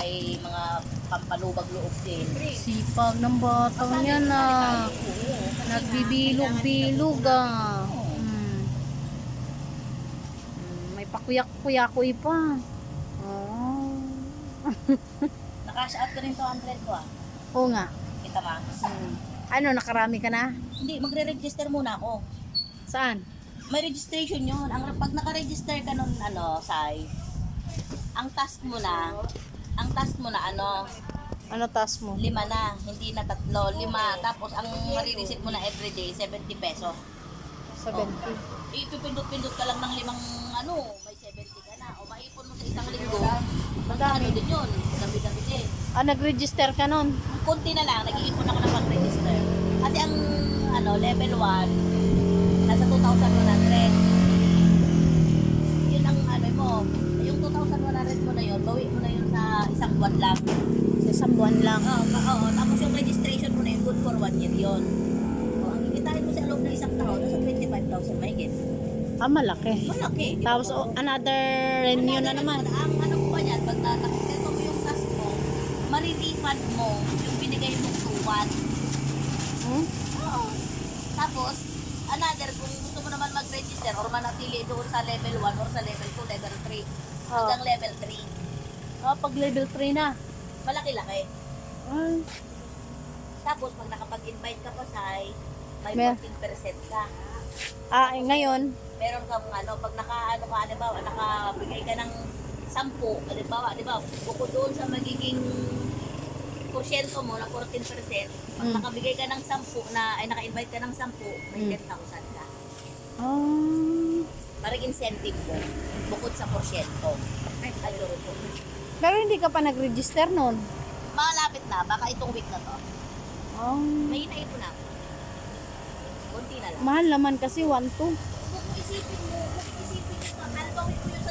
may mga pampalubag loob din. Sipag ng batang yan ah. Nagbibilog-bilog ah. May pakuyak-kuyakoy pa. Oh. Nakash out ka rin 200 ko ah. Oo nga. Kita ba? Ano, nakarami ka na? Hindi, magre-register muna ako. Saan? May registration yun. Pag naka-register ka nun, Sai, ang task mo na, Ano task mo? 5 na, hindi na 3, 5. Tapos ang marireceive mo na everyday, 70 pesos. 70. Ipipindot-pindot ka lang ng 5, may 70 ka na. O maipon mo sa isang linggo. Madami. Din yun. Dami-dami din. Nag-register ka nun? Kunti na lang, nag-iipon ako ng pag-register. Kasi ang level 1, nasa 2,100. Yun ang yung 2,100 mo na yun, bawi mo na yun sa isang buwan lang. Sa isang buwan lang. Oo, tapos yung registration mo na yun, good for 1 year yun. O, ang kikitain mo sa loob ng isang taon, nasa 25,000 mahigit. Malaki. Malaki. Tapos another renew na naman. Ang ko pa yan, pag nakikita mo yung task mo, marirefund mo yung binigay mong 2-1. Oo. Tapos, another, kung gusto mo naman mag-register or manatili doon sa level 1 or sa level 2, level 3, hanggang level 3. Pag level 3 na. Malaki-laki. Ay. Tapos, pag nakapag-invite ka pa, may Mer- 14% ka. Ngayon, Meron kang pag nakabigay ka ng 10, halimbawa, bukod doon sa magiging porsyento mo na 14%, pag nakabigay ka ng 10 naka-invite ka ng 10, may 10,000 ka. Parang incentive mo, bukod sa porsyento. Ay, sorry po. pero hindi ka pa nag-register nun. Malapit na, baka itong week na to. May inaipon na ako. Kunti na lang. Mahal naman kasi 1-2. Kung isipin mo, alibawin mo yun